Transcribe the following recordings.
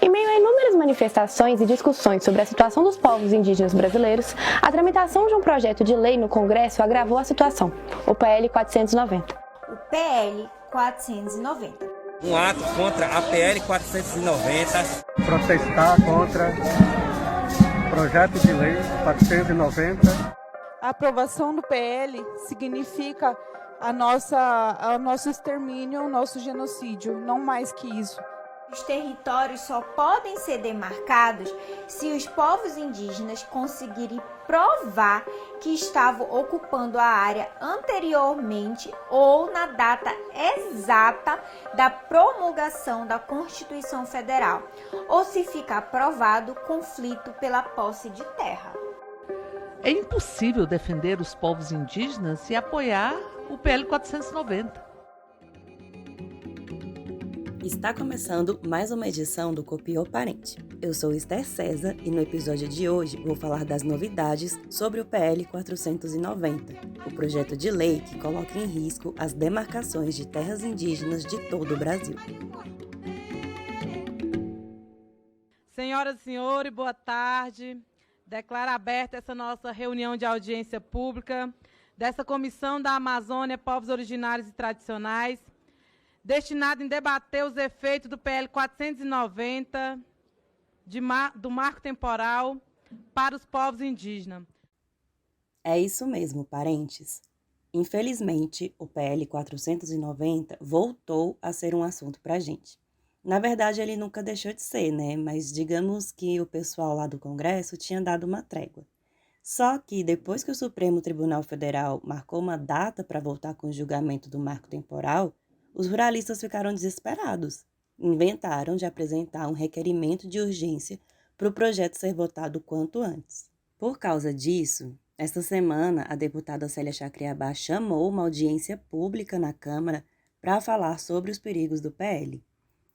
Em meio a inúmeras manifestações e discussões sobre a situação dos povos indígenas brasileiros, a tramitação de um projeto de lei no Congresso agravou a situação, o PL 490. O PL 490. Um ato contra a PL 490. Protestar contra o projeto de lei 490. A aprovação do PL significa o nosso extermínio, o nosso genocídio, não mais que isso. Os territórios só podem ser demarcados se os povos indígenas conseguirem provar que estavam ocupando a área anteriormente ou na data exata da promulgação da Constituição Federal, ou se ficar provado conflito pela posse de terra. É impossível defender os povos indígenas e apoiar o PL 490. Está começando mais uma edição do Copiou Parente. Eu sou Esther César e no episódio de hoje vou falar das novidades sobre o PL 490, o projeto de lei que coloca em risco as demarcações de terras indígenas de todo o Brasil. Senhoras e senhores, boa tarde. Declaro aberta essa nossa reunião de audiência pública dessa Comissão da Amazônia, Povos Originários e Tradicionais, destinado em debater os efeitos do PL 490 do marco temporal para os povos indígenas. É isso mesmo, parentes. Infelizmente, o PL 490 voltou a ser um assunto para a gente. Na verdade, ele nunca deixou de ser, né? Mas digamos que o pessoal lá do Congresso tinha dado uma trégua. Só que depois que o Supremo Tribunal Federal marcou uma data para voltar com o julgamento do marco temporal, os ruralistas ficaram desesperados. Inventaram de apresentar um requerimento de urgência para o projeto ser votado quanto antes. Por causa disso, esta semana a deputada Célia Chacriabá chamou uma audiência pública na Câmara para falar sobre os perigos do PL.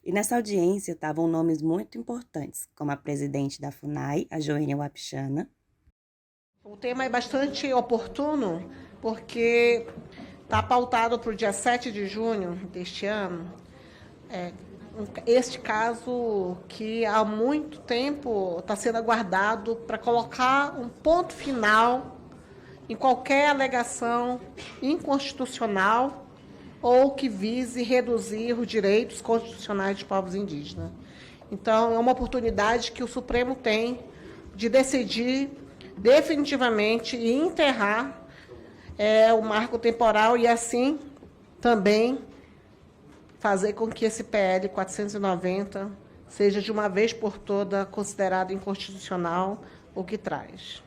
E nessa audiência estavam nomes muito importantes, como a presidente da FUNAI, a Joênia Wapichana. O tema é bastante oportuno, porque está pautado para o dia 7 de junho deste ano, este caso que há muito tempo está sendo aguardado para colocar um ponto final em qualquer alegação inconstitucional ou que vise reduzir os direitos constitucionais dos povos indígenas. Então, é uma oportunidade que o Supremo tem de decidir definitivamente e enterrar o marco temporal e, assim, também fazer com que esse PL 490 seja, de uma vez por todas, considerado inconstitucional, o que traz.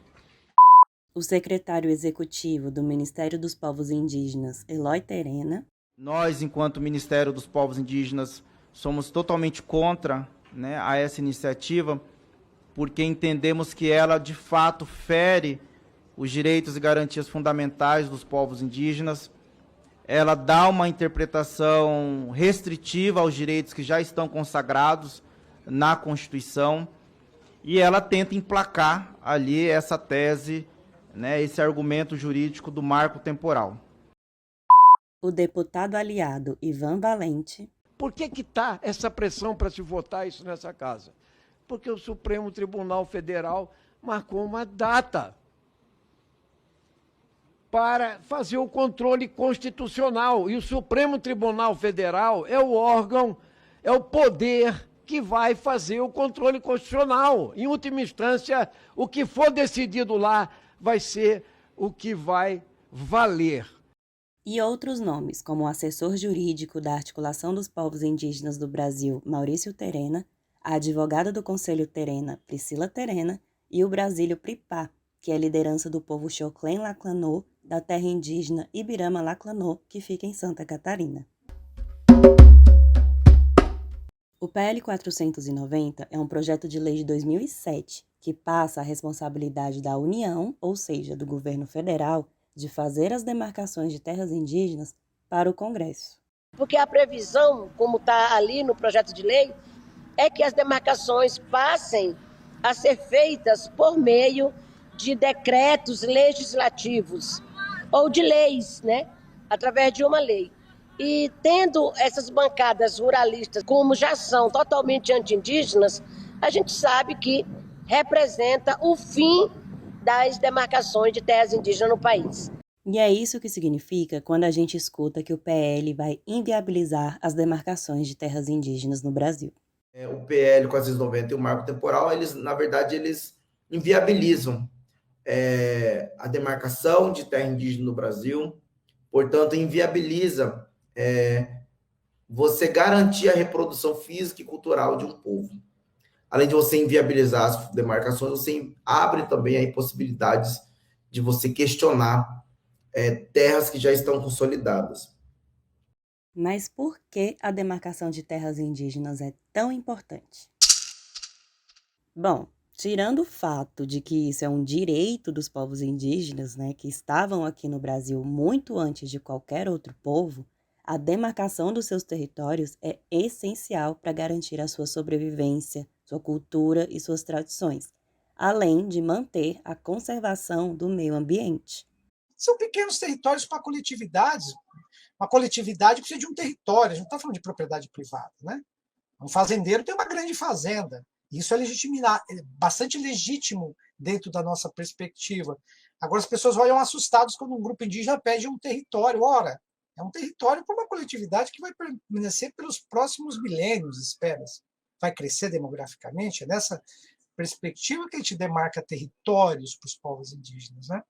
O secretário executivo do Ministério dos Povos Indígenas, Eloy Terena. Nós, enquanto Ministério dos Povos Indígenas, somos totalmente contra, a essa iniciativa, porque entendemos que ela, de fato, fere os direitos e garantias fundamentais dos povos indígenas. Ela dá uma interpretação restritiva aos direitos que já estão consagrados na Constituição e ela tenta emplacar ali essa tese, esse argumento jurídico do marco temporal. O deputado aliado Ivan Valente. Por que está essa pressão para se votar isso nessa casa? Porque o Supremo Tribunal Federal marcou uma data para fazer o controle constitucional. E o Supremo Tribunal Federal é o órgão, é o poder que vai fazer o controle constitucional. Em última instância, o que for decidido lá vai ser o que vai valer. E outros nomes, como o assessor jurídico da Articulação dos Povos Indígenas do Brasil, Maurício Terena, a advogada do Conselho Terena, Priscila Terena, e o Brasílio Pripá, que é a liderança do povo Xoclen Laclanô, da terra indígena Ibirama Laclanô, que fica em Santa Catarina. O PL 490 é um projeto de lei de 2007 que passa a responsabilidade da União, ou seja, do governo federal, de fazer as demarcações de terras indígenas para o Congresso. Porque a previsão, como está ali no projeto de lei, é que as demarcações passem a ser feitas por meio de decretos legislativos ou de leis, através de uma lei. E tendo essas bancadas ruralistas, como já são totalmente anti-indígenas, a gente sabe que representa o fim das demarcações de terras indígenas no país. E é isso que significa quando a gente escuta que o PL vai inviabilizar as demarcações de terras indígenas no Brasil. O PL 490 e o marco temporal, na verdade, eles inviabilizam a demarcação de terra indígena no Brasil, portanto, inviabiliza você garantir a reprodução física e cultural de um povo. Além de você inviabilizar as demarcações, você abre também aí possibilidades de você questionar terras que já estão consolidadas. Mas por que a demarcação de terras indígenas é tão importante? Bom, tirando o fato de que isso é um direito dos povos indígenas, né, que estavam aqui no Brasil muito antes de qualquer outro povo, a demarcação dos seus territórios é essencial para garantir a sua sobrevivência, sua cultura e suas tradições, além de manter a conservação do meio ambiente. São pequenos territórios para coletividades. Uma coletividade precisa de um território, a gente não está falando de propriedade privada, né? Um fazendeiro tem uma grande fazenda. Isso é bastante legítimo dentro da nossa perspectiva. Agora, as pessoas olham assustadas quando um grupo indígena pede um território. Ora, é um território para uma coletividade que vai permanecer pelos próximos milênios, espera-se. Vai crescer demograficamente. É nessa perspectiva que a gente demarca territórios para os povos indígenas, né?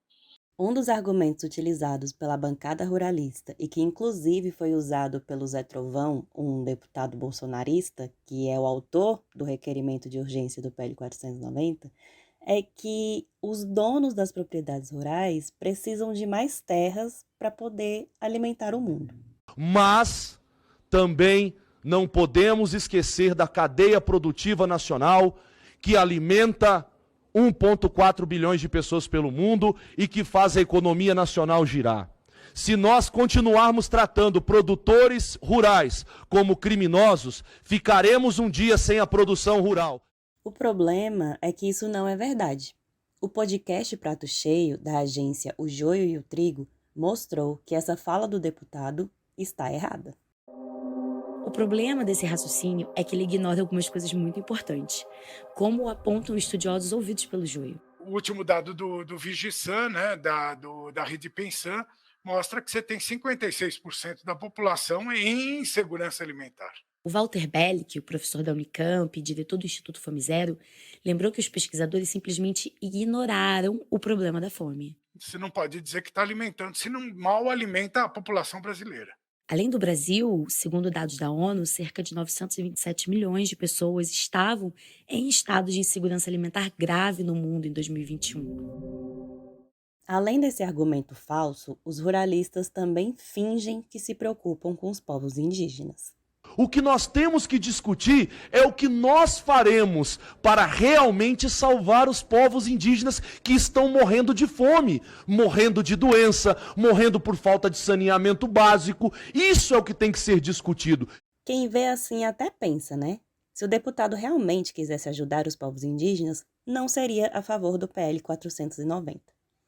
Um dos argumentos utilizados pela bancada ruralista e que inclusive foi usado pelo Zé Trovão, um deputado bolsonarista, que é o autor do requerimento de urgência do PL 490, é que os donos das propriedades rurais precisam de mais terras para poder alimentar o mundo. Mas também não podemos esquecer da cadeia produtiva nacional que alimenta 1,4 bilhões de pessoas pelo mundo e que faz a economia nacional girar. Se nós continuarmos tratando produtores rurais como criminosos, ficaremos um dia sem a produção rural. O problema é que isso não é verdade. O podcast Prato Cheio, da agência O Joio e o Trigo, mostrou que essa fala do deputado está errada. O problema desse raciocínio é que ele ignora algumas coisas muito importantes, como apontam estudiosos ouvidos pelo Joio. O último dado do Vigisan, né, da Rede Pensan, mostra que você tem 56% da população em insegurança alimentar. O Walter Bellick, o professor da Unicamp e diretor do Instituto Fome Zero, lembrou que os pesquisadores simplesmente ignoraram o problema da fome. Você não pode dizer que está alimentando, se não mal alimenta a população brasileira. Além do Brasil, segundo dados da ONU, cerca de 927 milhões de pessoas estavam em estado de insegurança alimentar grave no mundo em 2021. Além desse argumento falso, os ruralistas também fingem que se preocupam com os povos indígenas. O que nós temos que discutir é o que nós faremos para realmente salvar os povos indígenas que estão morrendo de fome, morrendo de doença, morrendo por falta de saneamento básico. Isso é o que tem que ser discutido. Quem vê assim até pensa, né? Se o deputado realmente quisesse ajudar os povos indígenas, não seria a favor do PL 490.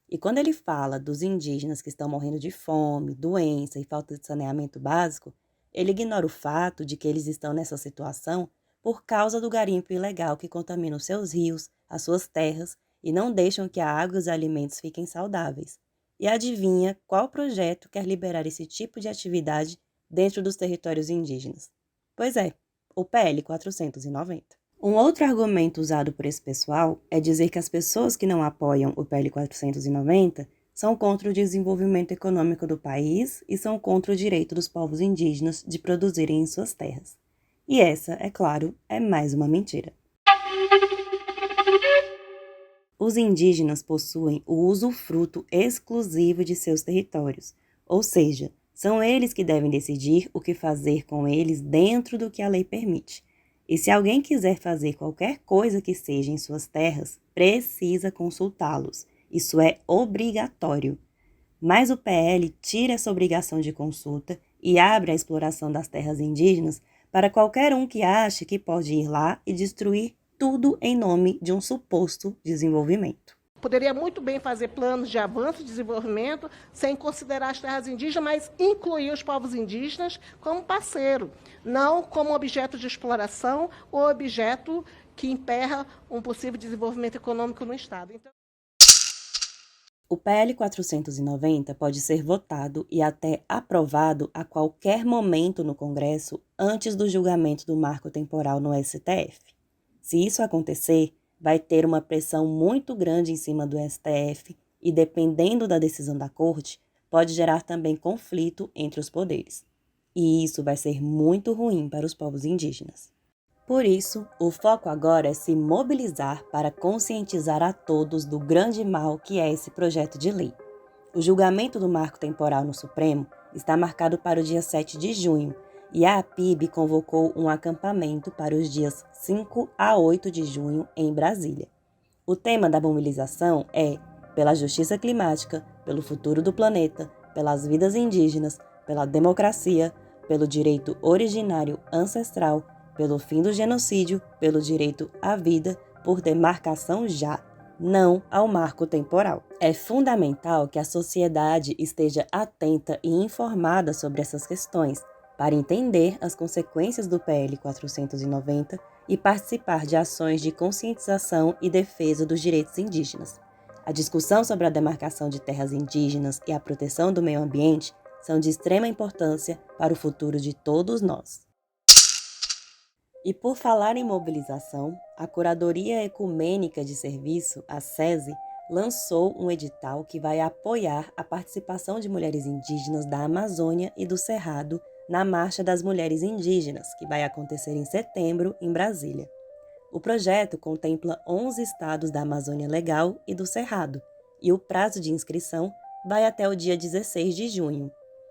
E quando ele fala dos indígenas que estão morrendo de fome, doença e falta de saneamento básico, ele ignora o fato de que eles estão nessa situação por causa do garimpo ilegal que contamina os seus rios, as suas terras e não deixam que a água e os alimentos fiquem saudáveis. E adivinha qual projeto quer liberar esse tipo de atividade dentro dos territórios indígenas? Pois é, o PL 490. Um outro argumento usado por esse pessoal é dizer que as pessoas que não apoiam o PL 490 são contra o desenvolvimento econômico do país e são contra o direito dos povos indígenas de produzirem em suas terras. E essa, é claro, é mais uma mentira. Os indígenas possuem o usufruto exclusivo de seus territórios, ou seja, são eles que devem decidir o que fazer com eles dentro do que a lei permite. E se alguém quiser fazer qualquer coisa que seja em suas terras, precisa consultá-los. Isso é obrigatório. Mas o PL tira essa obrigação de consulta e abre a exploração das terras indígenas para qualquer um que ache que pode ir lá e destruir tudo em nome de um suposto desenvolvimento. Poderia muito bem fazer planos de avanço e desenvolvimento sem considerar as terras indígenas, mas incluir os povos indígenas como parceiro, não como objeto de exploração ou objeto que emperra um possível desenvolvimento econômico no Estado. Então... O PL 490 pode ser votado e até aprovado a qualquer momento no Congresso antes do julgamento do marco temporal no STF. Se isso acontecer, vai ter uma pressão muito grande em cima do STF e, dependendo da decisão da Corte, pode gerar também conflito entre os poderes. E isso vai ser muito ruim para os povos indígenas. Por isso, o foco agora é se mobilizar para conscientizar a todos do grande mal que é esse projeto de lei. O julgamento do marco temporal no Supremo está marcado para o dia 7 de junho, e a APIB convocou um acampamento para os dias 5 a 8 de junho em Brasília. O tema da mobilização é pela justiça climática, pelo futuro do planeta, pelas vidas indígenas, pela democracia, pelo direito originário ancestral, pelo fim do genocídio, pelo direito à vida, por demarcação já, não ao marco temporal. É fundamental que a sociedade esteja atenta e informada sobre essas questões, para entender as consequências do PL 490 e participar de ações de conscientização e defesa dos direitos indígenas. A discussão sobre a demarcação de terras indígenas e a proteção do meio ambiente são de extrema importância para o futuro de todos nós. E por falar em mobilização, a Curadoria Ecumênica de Serviço, a SESI, lançou um edital que vai apoiar a participação de mulheres indígenas da Amazônia e do Cerrado na Marcha das Mulheres Indígenas, que vai acontecer em setembro, em Brasília. O projeto contempla 11 estados da Amazônia Legal e do Cerrado, e o prazo de inscrição vai até o dia 16 de junho.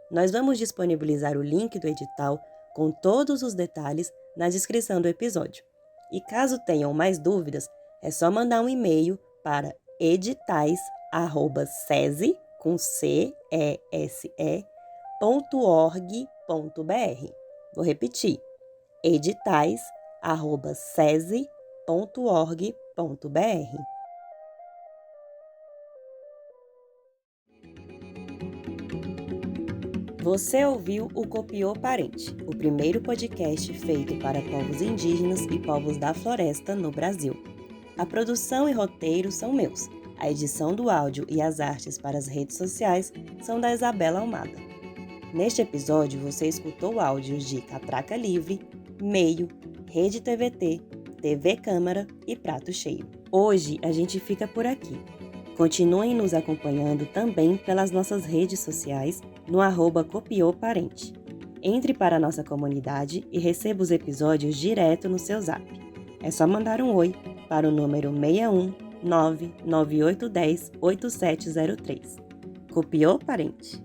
Nós vamos disponibilizar o link do edital com todos os detalhes na descrição do episódio. E caso tenham mais dúvidas, é só mandar um e-mail para editais@sese.org.br. Vou repetir, editais@sese.org.br. Você ouviu o Copiou Parente, o primeiro podcast feito para povos indígenas e povos da floresta no Brasil. A produção e roteiro são meus. A edição do áudio e as artes para as redes sociais são da Isabela Almada. Neste episódio, você escutou áudios de Catraca Livre, Meio, Rede TVT, TV Câmara e Prato Cheio. Hoje a gente fica por aqui. Continuem nos acompanhando também pelas nossas redes sociais no @CopiouParente. Entre para a nossa comunidade e receba os episódios direto no seu zap. É só mandar um oi para o número 61 99810 8703. Copiou, parente?